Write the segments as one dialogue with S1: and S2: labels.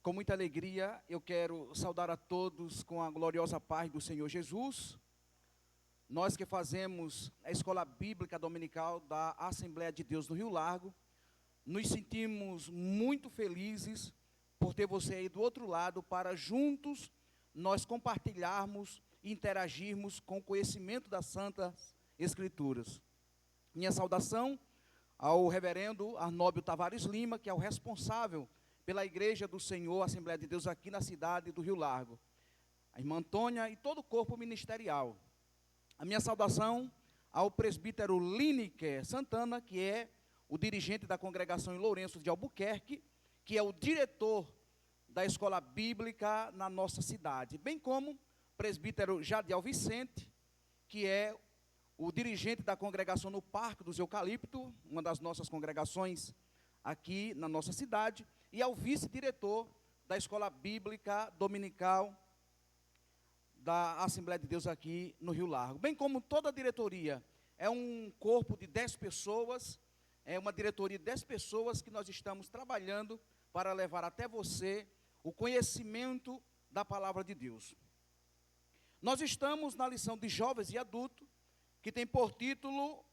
S1: Com muita alegria, eu quero saudar a todos com a gloriosa paz do Senhor Jesus. Nós que fazemos a Escola Bíblica Dominical da Assembleia de Deus no Rio Largo, nos sentimos muito felizes por ter você aí do outro lado para juntos nós compartilharmos e interagirmos com o conhecimento das Santas Escrituras. Minha saudação ao reverendo Arnóbio Tavares Lima, que é o responsável pela Igreja do Senhor, Assembleia de Deus aqui na cidade do Rio Largo. A irmã Antônia e todo o corpo ministerial. A minha saudação ao presbítero Lineker Santana, que é o dirigente da congregação em Lourenço de Albuquerque, que é o diretor da escola bíblica na nossa cidade, bem como o presbítero Jadiel Vicente, que é o dirigente da congregação no Parque dos Eucaliptos, uma das nossas congregações aqui na nossa cidade, e ao vice-diretor da escola bíblica dominical da Assembleia de Deus aqui no Rio Largo. Bem como toda a diretoria, é um corpo de 10 pessoas, é uma diretoria de 10 pessoas que nós estamos trabalhando para levar até você o conhecimento da palavra de Deus. Nós estamos na lição de jovens e adultos, que tem por título,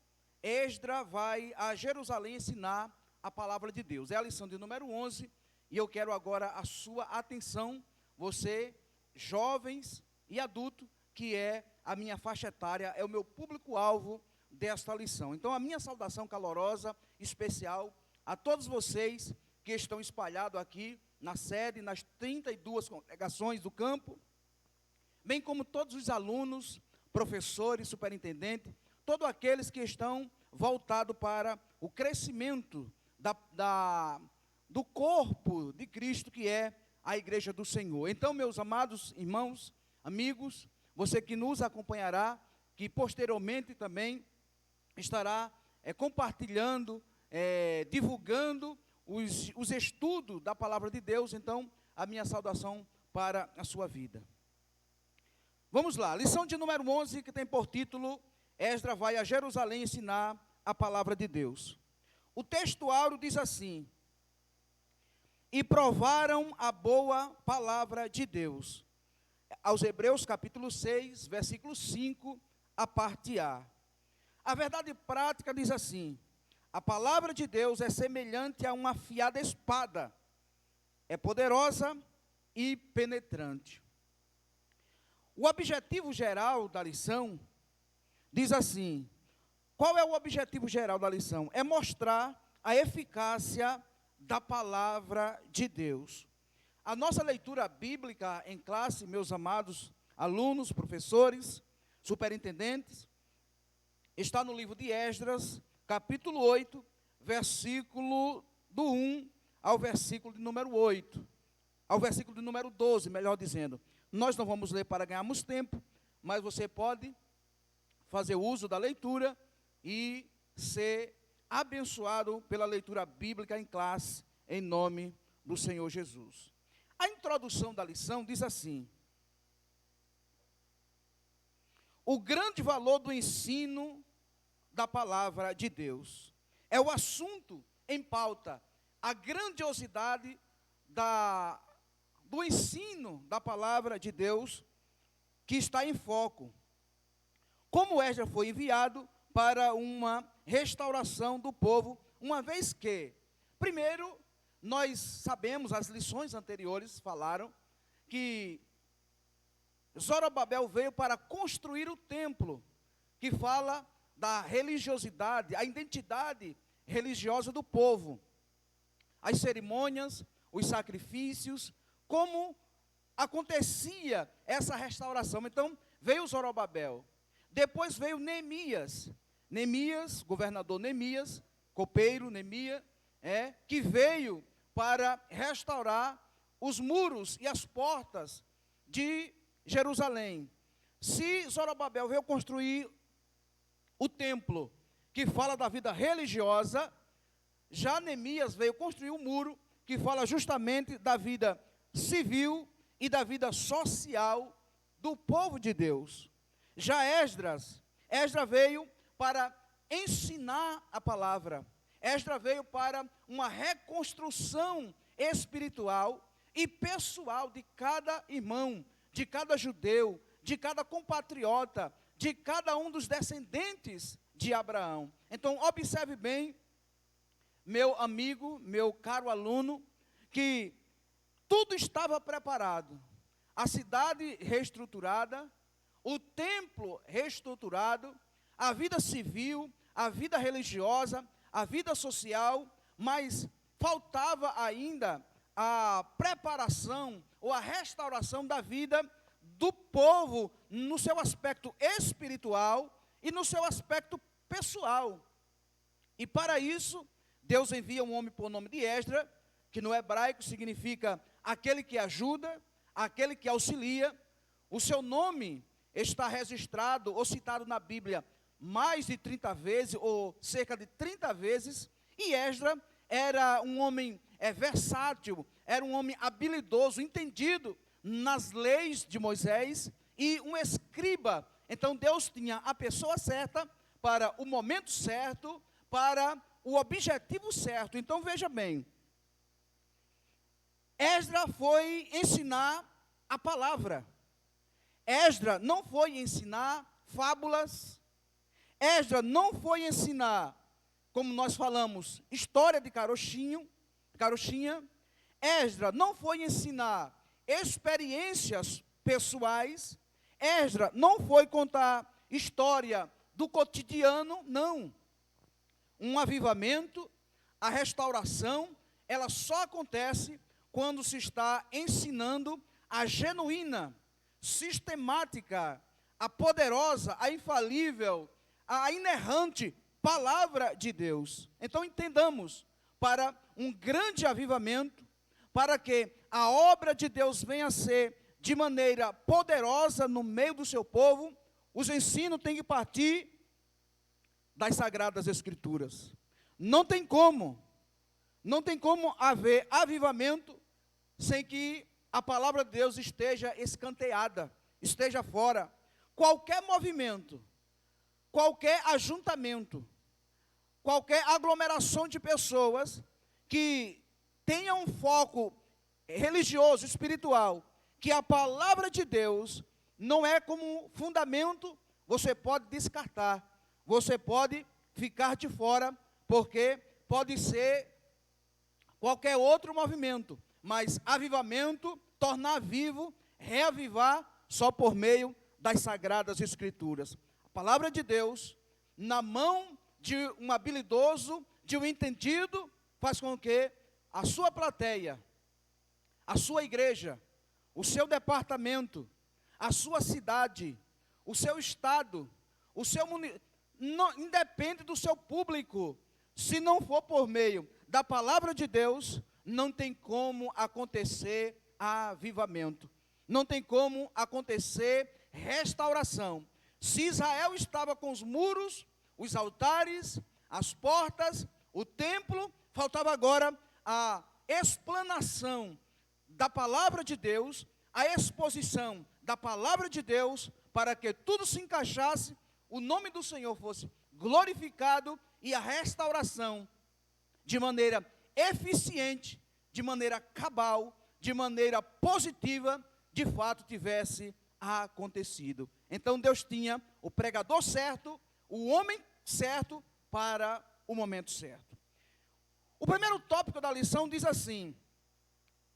S1: Esdras vai a Jerusalém ensinar a palavra de Deus. É a lição de número 11, e eu quero agora a sua atenção, você, jovens e adulto, que é a minha faixa etária, é o meu público-alvo desta lição. Então, a minha saudação calorosa, especial, a todos vocês que estão espalhados aqui na sede, nas 32 congregações do campo, bem como todos os alunos, professores, superintendentes, todos aqueles que estão voltados para o crescimento do corpo de Cristo, que é a Igreja do Senhor. Então, meus amados irmãos, amigos, você que nos acompanhará, que posteriormente também estará compartilhando, divulgando os estudos da palavra de Deus, então, a minha saudação para a sua vida. Vamos lá, lição de número 11, que tem por título, Esdras vai a Jerusalém ensinar a palavra de Deus. O texto áureo diz assim, e provaram a boa palavra de Deus. Aos Hebreus capítulo 6, versículo 5, a parte A. A verdade prática diz assim, a palavra de Deus é semelhante a uma afiada espada, é poderosa e penetrante. O objetivo geral da lição diz assim, qual é o objetivo geral da lição? É mostrar a eficácia da palavra de Deus. A nossa leitura bíblica em classe, meus amados alunos, professores, superintendentes, está no livro de Esdras, capítulo 8, versículo do 1 ao versículo de número 8, ao versículo de número 12, melhor dizendo. Nós não vamos ler para ganharmos tempo, mas você pode fazer uso da leitura e ser abençoado pela leitura bíblica em classe, em nome do Senhor Jesus. A introdução da lição diz assim, o grande valor do ensino da palavra de Deus. É o assunto em pauta, a grandiosidade do ensino da palavra de Deus que está em foco. Como Esdras foi enviado para uma restauração do povo, uma vez que, primeiro, nós sabemos, as lições anteriores falaram, que Zorobabel veio para construir o templo, que fala da religiosidade, a identidade religiosa do povo, as cerimônias, os sacrifícios, como acontecia essa restauração. Então, veio Zorobabel, depois veio Neemias, governador Neemias, copeiro Neemias, que veio para restaurar os muros e as portas de Jerusalém. Se Zorobabel veio construir o templo, que fala da vida religiosa, já Neemias veio construir um muro, que fala justamente da vida civil e da vida social do povo de Deus. Já Esdras veio para ensinar a palavra. Esdras veio para uma reconstrução espiritual e pessoal de cada irmão, de cada judeu, de cada compatriota, de cada um dos descendentes de Abraão. Então, observe bem, meu amigo, meu caro aluno, que tudo estava preparado. A cidade reestruturada, o templo reestruturado, a vida civil, a vida religiosa, a vida social, mas faltava ainda a preparação ou a restauração da vida do povo no seu aspecto espiritual e no seu aspecto pessoal. E para isso, Deus envia um homem por nome de Esdras, que no hebraico significa aquele que ajuda, aquele que auxilia. O seu nome está registrado ou citado na Bíblia mais de 30 vezes, ou cerca de 30 vezes, e Esdras era um homem versátil, era um homem habilidoso, entendido nas leis de Moisés, e um escriba. Então Deus tinha a pessoa certa, para o momento certo, para o objetivo certo. Então veja bem, Esdras foi ensinar a palavra. Esdras não foi ensinar fábulas. Esdras não foi ensinar, como nós falamos, história de carochinha. Esdras não foi ensinar experiências pessoais. Esdras não foi contar história do cotidiano, não. Um avivamento, a restauração, ela só acontece quando se está ensinando a genuína, sistemática, a poderosa, a infalível, a inerrante palavra de Deus. Então entendamos, para um grande avivamento, para que a obra de Deus venha a ser de maneira poderosa no meio do seu povo, os ensinos têm que partir das Sagradas Escrituras. Não tem como haver avivamento sem que a palavra de Deus esteja escanteada, esteja fora. Qualquer movimento, qualquer ajuntamento, qualquer aglomeração de pessoas que tenha um foco religioso, espiritual, que a palavra de Deus não é como fundamento, você pode descartar, você pode ficar de fora, porque pode ser qualquer outro movimento, mas avivamento, tornar vivo, reavivar, só por meio das Sagradas Escrituras. A palavra de Deus, na mão de um habilidoso, de um entendido, faz com que a sua plateia, a sua igreja, o seu departamento, a sua cidade, o seu estado, o seu município, independe do seu público, se não for por meio da palavra de Deus, não tem como acontecer avivamento, não tem como acontecer restauração. Se Israel estava com os muros, os altares, as portas, o templo, faltava agora a explanação da palavra de Deus, a exposição da palavra de Deus, para que tudo se encaixasse, o nome do Senhor fosse glorificado e a restauração de maneira eficiente, de maneira cabal, de maneira positiva, de fato tivesse acontecido. Então Deus tinha o pregador certo, o homem certo para o momento certo. O primeiro tópico da lição diz assim: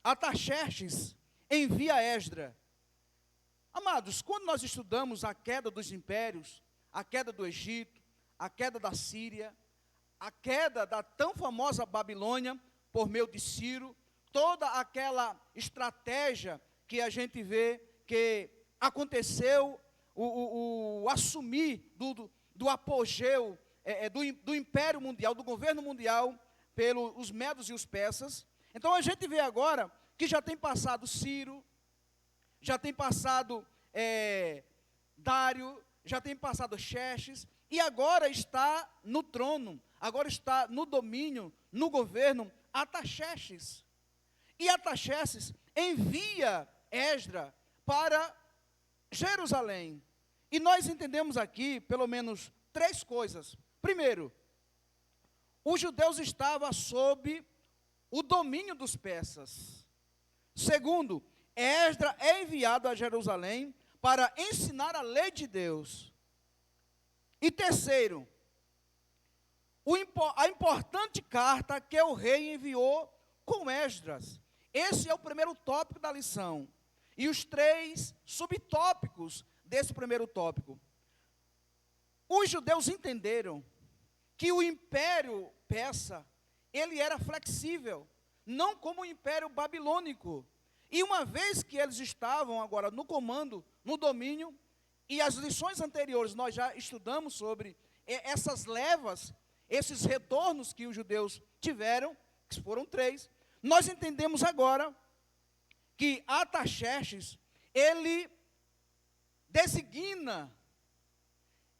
S1: Artaxerxes envia Esdras. Amados, quando nós estudamos a queda dos impérios, a queda do Egito, a queda da Síria, a queda da tão famosa Babilônia, por meio de Ciro, toda aquela estratégia que a gente vê que aconteceu, o assumir do apogeu do império mundial, do governo mundial, pelos medos e os persas. Então a gente vê agora que já tem passado Ciro, já tem passado Dário, já tem passado Xerxes, e agora está no trono, agora está no domínio, no governo, Artaxerxes. E Artaxerxes envia Esdras para Jerusalém. E nós entendemos aqui, pelo menos, 3 coisas. Primeiro, os judeus estavam sob o domínio dos persas. Segundo, Esdras é enviado a Jerusalém para ensinar a lei de Deus. E terceiro, a importante carta que o rei enviou com Esdras. Esse é o primeiro tópico da lição. E os 3 subtópicos desse primeiro tópico. Os judeus entenderam que o império persa, ele era flexível, não como o império babilônico. E uma vez que eles estavam agora no comando, no domínio, e as lições anteriores nós já estudamos sobre essas levas, esses retornos que os judeus tiveram, que foram 3, nós entendemos agora que Artaxerxes, ele designa,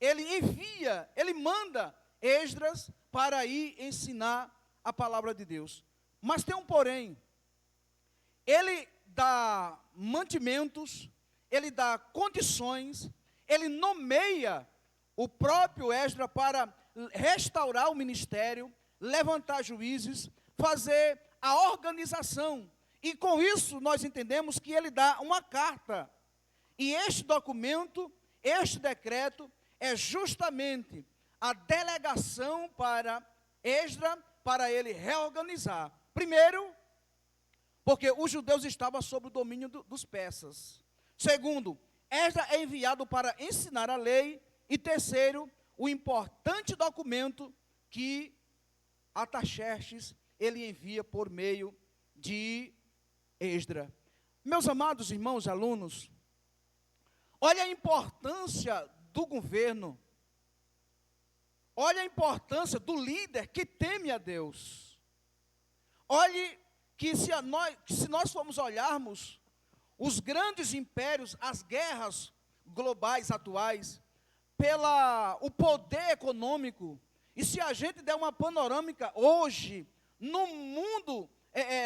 S1: ele envia, ele manda Esdras para ir ensinar a palavra de Deus. Mas tem um porém. Ele dá mantimentos, ele dá condições, ele nomeia o próprio Esdras para restaurar o ministério, levantar juízes, fazer a organização. E com isso nós entendemos que ele dá uma carta. E este documento, este decreto, é justamente a delegação para Esdras, para ele reorganizar. Primeiro, porque os judeus estavam sob o domínio dos persas. Segundo, Esdras é enviado para ensinar a lei. E terceiro, o importante documento que Artaxerxes ele envia por meio de Esdras. Meus amados irmãos, alunos, olha a importância do governo, olha a importância do líder que teme a Deus. Olhe que se nós formos olharmos os grandes impérios, as guerras globais atuais, o poder econômico, e se a gente der uma panorâmica hoje, no mundo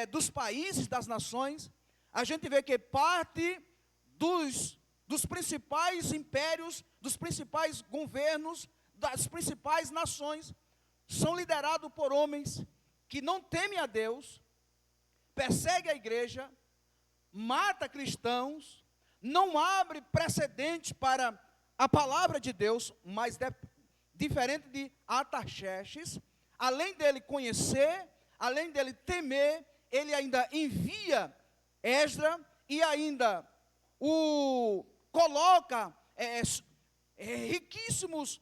S1: dos países, das nações, a gente vê que parte dos principais impérios, dos principais governos, das principais nações, são liderados por homens que não temem a Deus, perseguem a igreja, mata cristãos, não abre precedente para a palavra de Deus, mas diferente de Artaxerxes, além dele conhecer, além dele temer, ele ainda envia Esdras e ainda o coloca riquíssimas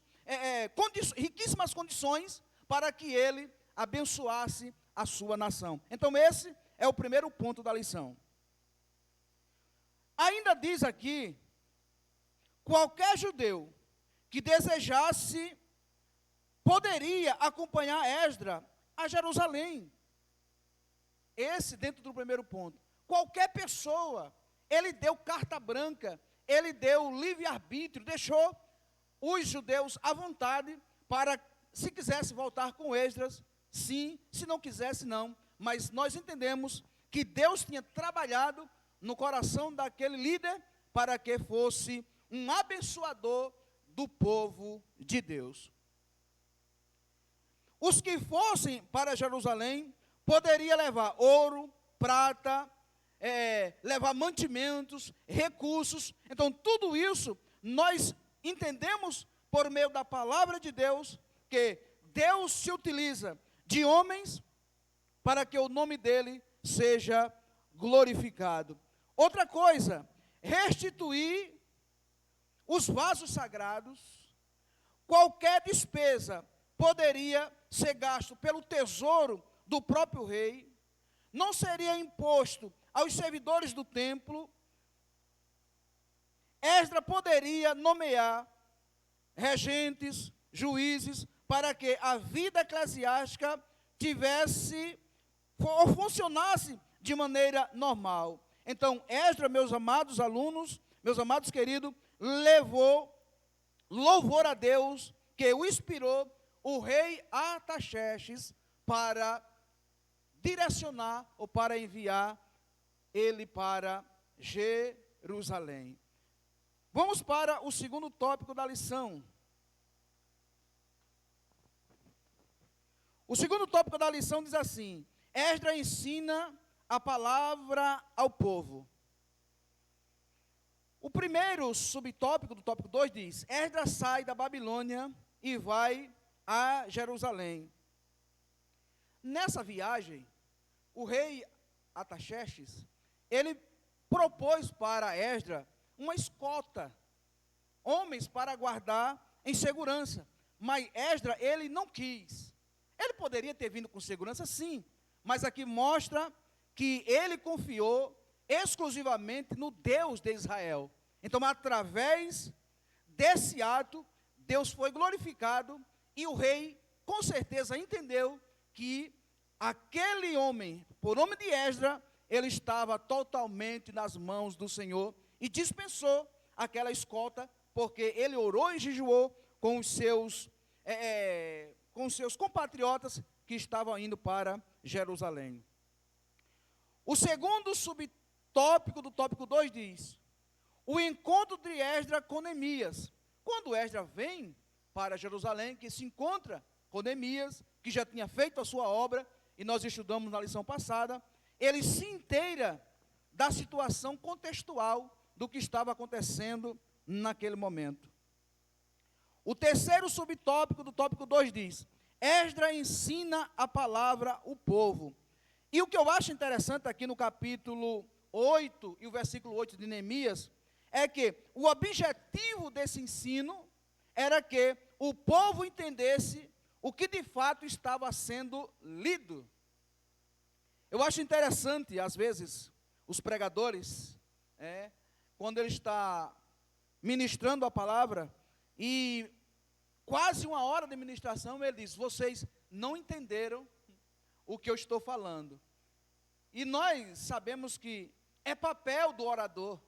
S1: condições para que ele abençoasse a sua nação. Então esse é o primeiro ponto da lição. Ainda diz aqui, qualquer judeu que desejasse, poderia acompanhar Esdras a Jerusalém. Esse dentro do primeiro ponto. Qualquer pessoa, ele deu carta branca, ele deu livre-arbítrio, deixou os judeus à vontade para, se quisesse voltar com Esdras, sim, se não quisesse, não. Mas nós entendemos que Deus tinha trabalhado no coração daquele líder para que fosse um abençoador do povo de Deus. Os que fossem para Jerusalém poderiam levar ouro, prata, levar mantimentos, recursos. Então, tudo isso nós entendemos por meio da palavra de Deus, que Deus se utiliza de homens para que o nome dele seja glorificado. Outra coisa, restituir os vasos sagrados. Qualquer despesa poderia ser gasto pelo tesouro do próprio rei, não seria imposto aos servidores do templo. Esdras poderia nomear regentes, juízes, para que a vida eclesiástica funcionasse de maneira normal. Então, Esdras, meus amados alunos, meus amados queridos, levou louvor a Deus, que o inspirou o rei Artaxerxes para direcionar ou para enviar ele para Jerusalém. Vamos para o segundo tópico da lição. O segundo tópico da lição diz assim: Esdras ensina a palavra ao povo. O primeiro subtópico do tópico 2 diz: Esdras sai da Babilônia e vai a Jerusalém. Nessa viagem, o rei Artaxerxes, ele propôs para Esdras uma escolta, homens para guardar em segurança. Mas Esdras, ele não quis. Ele poderia ter vindo com segurança, sim, mas aqui mostra que ele confiou exclusivamente no Deus de Israel. Então, através desse ato, Deus foi glorificado e o rei, com certeza, entendeu que aquele homem, por nome de Esdras, ele estava totalmente nas mãos do Senhor e dispensou aquela escolta, porque ele orou e jejuou com os seus compatriotas que estavam indo para Jerusalém. O segundo subtópico do tópico 2 diz: o encontro de Esdras com Neemias. Quando Esdras vem para Jerusalém, que se encontra com Neemias, que já tinha feito a sua obra, e nós estudamos na lição passada, ele se inteira da situação contextual do que estava acontecendo naquele momento. O terceiro subtópico do tópico 2 diz: Esdras ensina a palavra ao povo. E o que eu acho interessante aqui no capítulo 8 e o versículo 8 de Neemias, é que o objetivo desse ensino era que o povo entendesse o que de fato estava sendo lido. Eu acho interessante, às vezes, os pregadores, quando ele está ministrando a palavra, e quase uma hora de ministração, ele diz: vocês não entenderam o que eu estou falando. E nós sabemos que é papel do orador,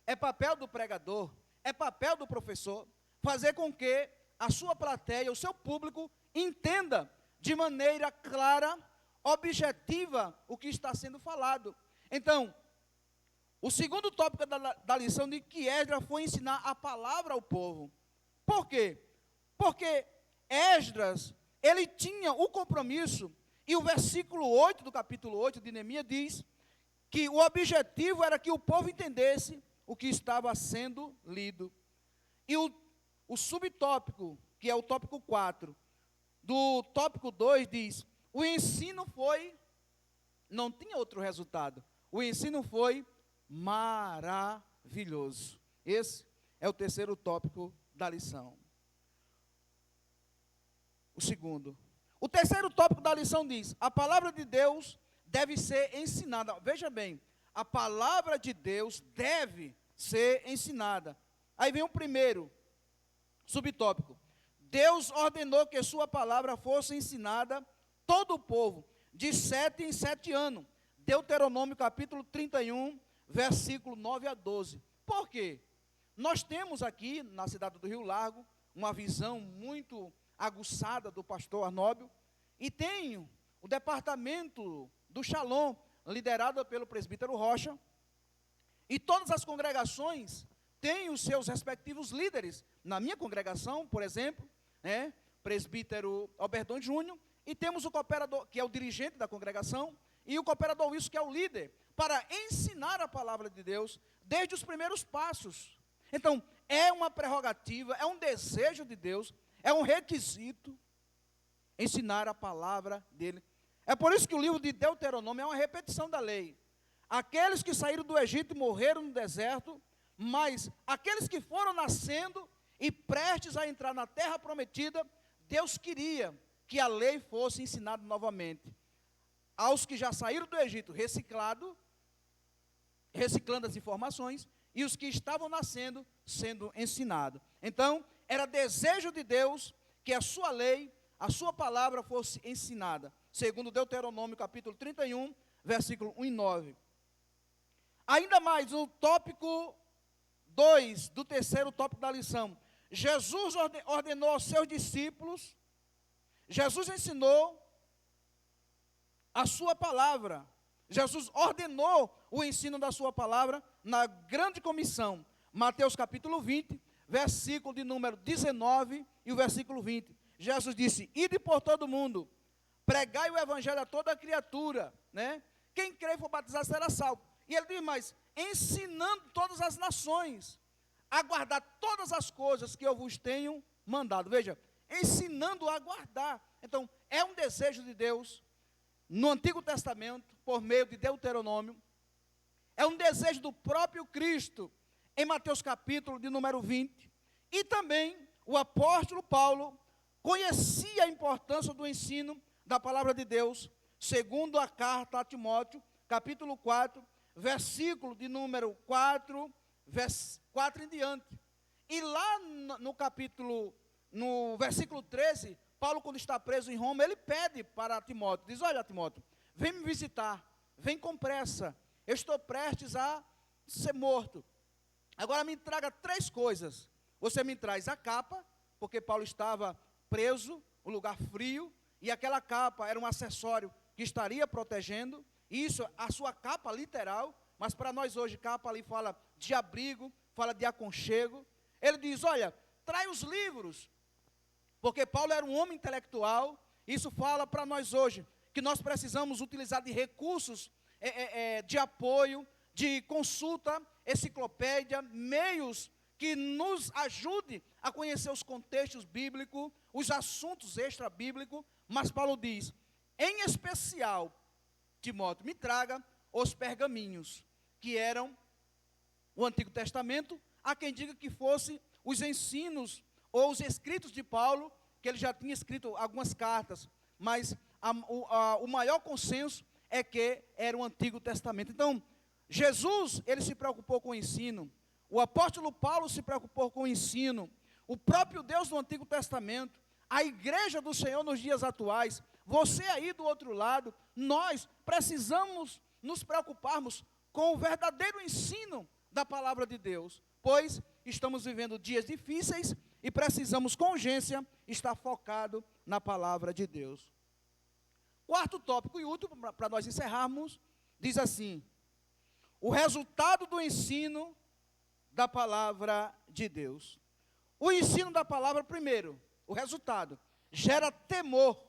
S1: é papel do pregador, é papel do professor, fazer com que a sua plateia, o seu público, entenda de maneira clara, objetiva, o que está sendo falado. Então, o segundo tópico da lição de que Esdras foi ensinar a palavra ao povo. Por quê? Porque Esdras, ele tinha o compromisso, e o versículo 8 do capítulo 8 de Neemias diz que o objetivo era que o povo entendesse o que estava sendo lido. E o subtópico, que é o tópico 4, do tópico 2 diz: o ensino não tinha outro resultado, o ensino foi maravilhoso. Esse é o terceiro tópico da lição. O segundo. O terceiro tópico da lição diz: a palavra de Deus deve ser ensinada. Veja bem, a palavra de Deus deve ser ensinada. Aí vem o primeiro subtópico. Deus ordenou que sua palavra fosse ensinada todo o povo, de 7 em 7 anos. Deuteronômio capítulo 31, versículo 9 a 12. Por quê? Nós temos aqui, na cidade do Rio Largo, uma visão muito aguçada do pastor Arnóbio, e tem o departamento do Shalom, liderado pelo presbítero Rocha, e todas as congregações têm os seus respectivos líderes. Na minha congregação, por exemplo, presbítero Alberton Júnior, e temos o cooperador, que é o dirigente da congregação, e o cooperador Wilson, que é o líder, para ensinar a palavra de Deus desde os primeiros passos. Então, é uma prerrogativa, é um desejo de Deus, é um requisito ensinar a palavra dele. É por isso que o livro de Deuteronômio é uma repetição da lei. Aqueles que saíram do Egito morreram no deserto, mas aqueles que foram nascendo e prestes a entrar na terra prometida, Deus queria que a lei fosse ensinada novamente. Aos que já saíram do Egito reciclando as informações, e os que estavam nascendo, sendo ensinados. Então, era desejo de Deus que a sua lei, a sua palavra fosse ensinada. Segundo Deuteronômio capítulo 31, versículo 1 e 9. Ainda mais, no tópico 2 do terceiro tópico da lição. Jesus ordenou aos seus discípulos, Jesus ensinou a sua palavra. Jesus ordenou o ensino da sua palavra na grande comissão. Mateus capítulo 20, versículo de número 19 e o versículo 20. Jesus disse: ide por todo mundo, pregai o evangelho a toda criatura, quem crer e for batizado será salvo. E ele diz mais, ensinando todas as nações a guardar todas as coisas que eu vos tenho mandado. Veja, ensinando a guardar. Então, é um desejo de Deus, no Antigo Testamento, por meio de Deuteronômio, é um desejo do próprio Cristo, em Mateus capítulo de número 20, e também o apóstolo Paulo conhecia a importância do ensino da palavra de Deus, segundo a carta a Timóteo, capítulo 4, versículo de número 4, versículo 4 em diante. E lá no versículo 13, Paulo, quando está preso em Roma, ele pede para Timóteo, diz, olha Timóteo, vem me visitar, vem com pressa, eu estou prestes a ser morto. Agora me traga 3 coisas. Você me traz a capa, porque Paulo estava preso, um lugar frio, e aquela capa era um acessório que estaria protegendo. Isso, a sua capa literal, mas para nós hoje, capa ali fala de abrigo, fala de aconchego. Ele diz, olha, traz os livros, porque Paulo era um homem intelectual. Isso fala para nós hoje, que nós precisamos utilizar de recursos de apoio, de consulta, enciclopédia, meios que nos ajude a conhecer os contextos bíblicos, os assuntos extra-bíblicos. Mas Paulo diz, em especial, Timóteo, me traga os pergaminhos, que eram o Antigo Testamento. Há quem diga que fosse os ensinos ou os escritos de Paulo, que ele já tinha escrito algumas cartas, mas o maior consenso é que era o Antigo Testamento. Então, Jesus, ele se preocupou com o ensino, o apóstolo Paulo se preocupou com o ensino, o próprio Deus do Antigo Testamento, a igreja do Senhor nos dias atuais, você aí do outro lado, nós precisamos nos preocuparmos com o verdadeiro ensino da palavra de Deus, pois estamos vivendo dias difíceis e precisamos com urgência estar focado na palavra de Deus. Quarto tópico e último, para nós encerrarmos, diz assim, o resultado do ensino da palavra de Deus. O ensino da palavra, primeiro, o resultado, gera temor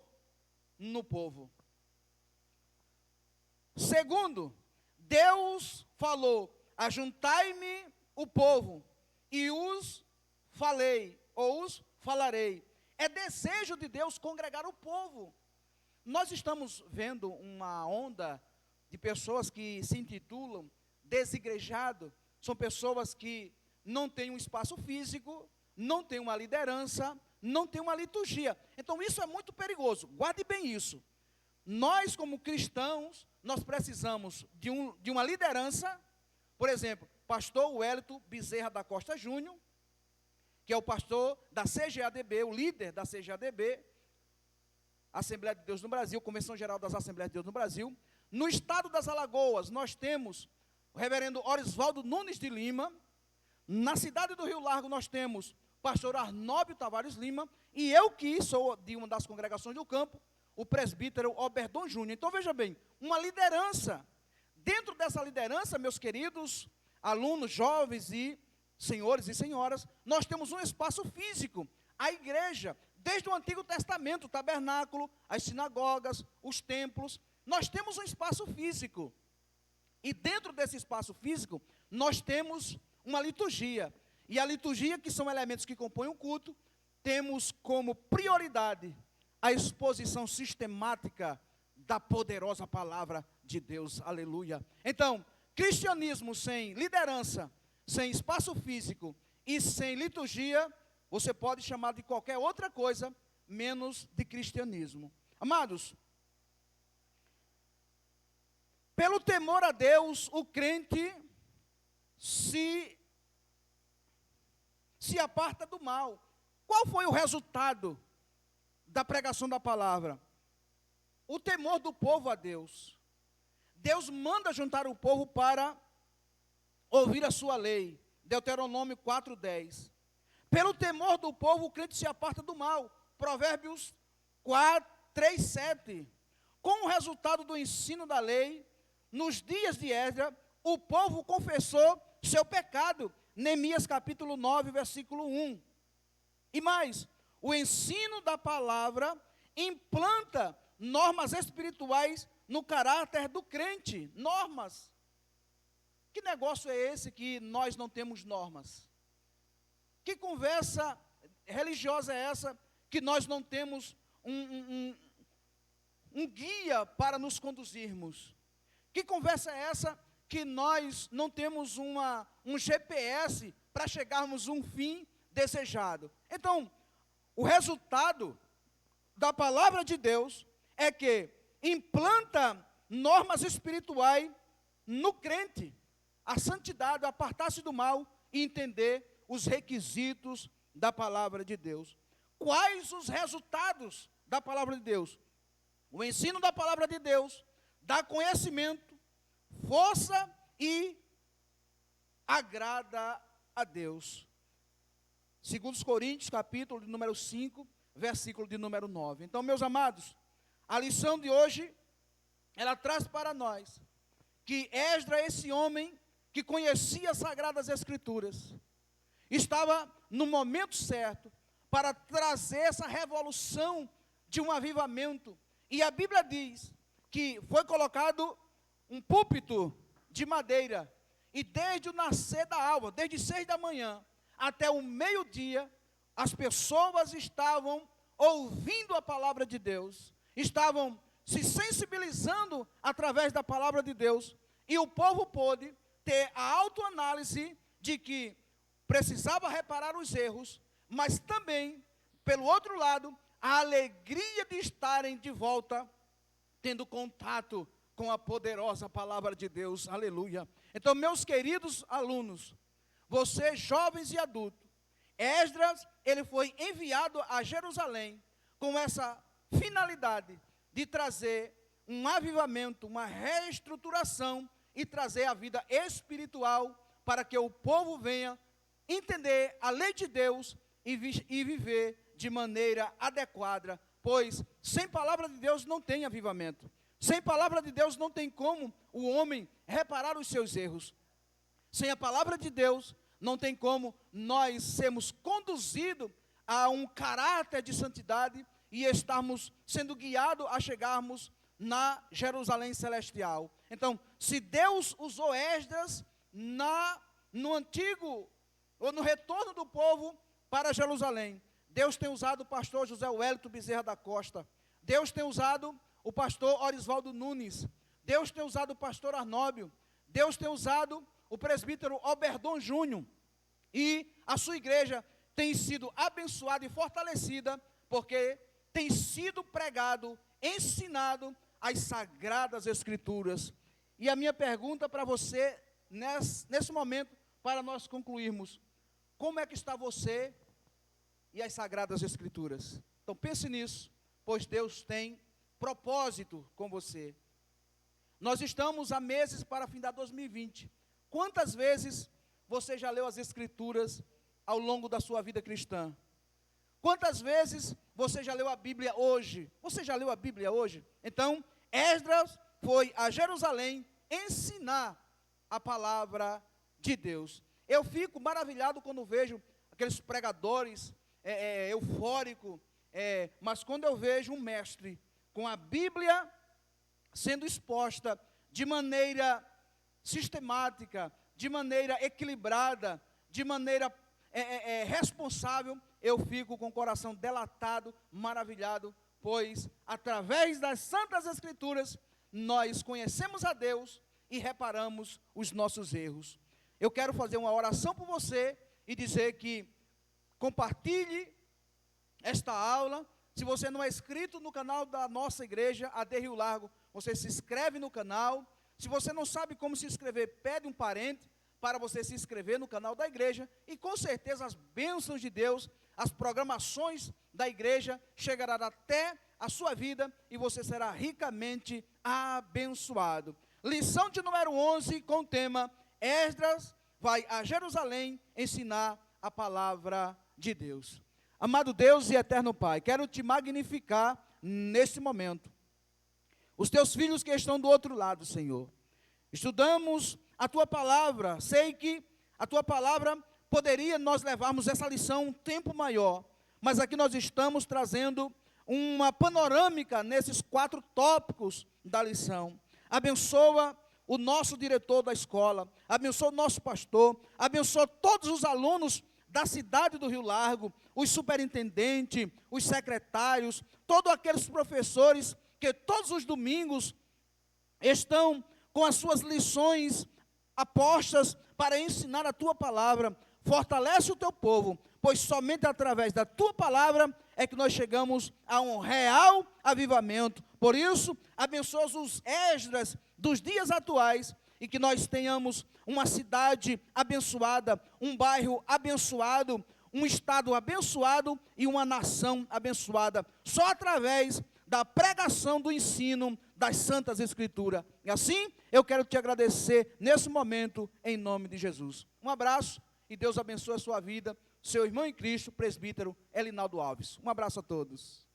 S1: no povo. Segundo, Deus falou, ajuntai-me o povo, e os falei, ou os falarei. É desejo de Deus congregar o povo. Nós estamos vendo uma onda de pessoas que se intitulam desigrejado, são pessoas que não têm um espaço físico, não têm uma liderança, não têm uma liturgia. Então isso é muito perigoso, guarde bem isso. Nós como cristãos, nós precisamos de uma liderança, por exemplo, pastor Wellington Bezerra da Costa Júnior, que é o pastor da CGADB, o líder da CGADB, Assembleia de Deus no Brasil, Convenção Geral das Assembleias de Deus no Brasil. No estado das Alagoas, nós temos o reverendo Orisvaldo Nunes de Lima. Na cidade do Rio Largo, nós temos o pastor Arnóbio Tavares Lima. E eu que sou de uma das congregações do campo, o presbítero Oberdon Júnior. Então, veja bem, uma liderança. Dentro dessa liderança, meus queridos alunos, jovens e senhores e senhoras, nós temos um espaço físico, a igreja. Desde o Antigo Testamento, o tabernáculo, as sinagogas, os templos, nós temos um espaço físico. E dentro desse espaço físico, nós temos uma liturgia. E a liturgia, que são elementos que compõem o culto, temos como prioridade a exposição sistemática da poderosa palavra de Deus. Aleluia. Então, cristianismo sem liderança, sem espaço físico e sem liturgia, você pode chamar de qualquer outra coisa, menos de cristianismo. Amados, pelo temor a Deus, o crente se aparta do mal. Qual foi o resultado da pregação da palavra? O temor do povo a Deus. Deus manda juntar o povo para ouvir a sua lei. Deuteronômio 4:10. Pelo temor do povo, o crente se aparta do mal. Provérbios 3:7. Com o resultado do ensino da lei, nos dias de Esdras, o povo confessou seu pecado. Neemias capítulo 9, versículo 1. E mais, o ensino da palavra implanta normas espirituais no caráter do crente, normas. Que negócio é esse que nós não temos normas? Que conversa religiosa é essa que nós não temos um guia para nos conduzirmos? Que conversa é essa que nós não temos um GPS para chegarmos a um fim desejado? Então, o resultado da palavra de Deus é que implanta normas espirituais no crente, a santidade, apartar-se do mal e entender os requisitos da palavra de Deus. Quais os resultados da palavra de Deus? O ensino da palavra de Deus dá conhecimento, força e agrada a Deus. Segundo os Coríntios, capítulo de número 5, versículo de número 9. Então, meus amados, a lição de hoje, ela traz para nós que Esdras, esse homem que conhecia as Sagradas Escrituras, estava no momento certo para trazer essa revolução de um avivamento. E a Bíblia diz que foi colocado um púlpito de madeira, e desde o nascer da alva, desde 6 da manhã até o meio-dia, as pessoas estavam ouvindo a palavra de Deus, estavam se sensibilizando através da palavra de Deus, e o povo pôde ter a autoanálise de que precisava reparar os erros, mas também, pelo outro lado, a alegria de estarem de volta, tendo contato com a poderosa palavra de Deus, aleluia. Então, meus queridos alunos, vocês jovens e adultos, Esdras, ele foi enviado a Jerusalém com essa finalidade de trazer um avivamento, uma reestruturação e trazer a vida espiritual para que o povo venha entender a lei de Deus e viver de maneira adequada, pois sem palavra de Deus não tem avivamento. Sem palavra de Deus não tem como o homem reparar os seus erros. Sem a palavra de Deus não tem como nós sermos conduzidos a um caráter de santidade e estarmos sendo guiados a chegarmos na Jerusalém celestial. Então, se Deus usou Esdras no antigo, ou no retorno do povo para Jerusalém, Deus tem usado o pastor José Wellington Bezerra da Costa, Deus tem usado o pastor Orisvaldo Nunes, Deus tem usado o pastor Arnóbio, Deus tem usado o presbítero Oberdon Júnior, e a sua igreja tem sido abençoada e fortalecida, porque tem sido pregado, ensinado as Sagradas Escrituras. E a minha pergunta para você, nesse momento, para nós concluirmos, como é que está você e as Sagradas Escrituras? Então pense nisso, pois Deus tem propósito com você. Nós estamos há meses para findar 2020. Quantas vezes você já leu as Escrituras ao longo da sua vida cristã? Quantas vezes você já leu a Bíblia hoje? Você já leu a Bíblia hoje? Então, Esdras foi a Jerusalém ensinar a palavra de Deus. Eu fico maravilhado quando vejo aqueles pregadores eufóricos, mas quando eu vejo um mestre com a Bíblia sendo exposta de maneira sistemática, de maneira equilibrada, de maneira responsável, eu fico com o coração delatado, maravilhado, pois através das Santas Escrituras, nós conhecemos a Deus e reparamos os nossos erros. Eu quero fazer uma oração por você e dizer que compartilhe esta aula. Se você não é inscrito no canal da nossa igreja, AD Rio Largo, você se inscreve no canal. Se você não sabe como se inscrever, pede um parente para você se inscrever no canal da igreja, e com certeza as bênçãos de Deus, as programações da igreja chegarão até a sua vida e você será ricamente abençoado. Lição de número 11 com o tema: Esdras vai a Jerusalém ensinar a palavra de Deus. Amado Deus e eterno Pai, quero te magnificar nesse momento. Os teus filhos que estão do outro lado, Senhor. Estudamos a tua palavra, sei que a tua palavra poderia nós levarmos essa lição um tempo maior, mas aqui nós estamos trazendo uma panorâmica nesses 4 tópicos da lição. Abençoa o nosso diretor da escola, abençoa o nosso pastor, abençoa todos os alunos da cidade do Rio Largo, os superintendentes, os secretários, todos aqueles professores que todos os domingos estão com as suas lições apostas para ensinar a tua palavra. Fortalece o teu povo, pois somente através da tua palavra é que nós chegamos a um real avivamento. Por isso, abençoa os Esdras dos dias atuais e que nós tenhamos uma cidade abençoada, um bairro abençoado, um estado abençoado e uma nação abençoada, só através da pregação do ensino das Santas Escrituras. E assim, eu quero te agradecer nesse momento, em nome de Jesus. Um abraço e Deus abençoe a sua vida. Seu irmão em Cristo, presbítero Elinaldo Alves. Um abraço a todos.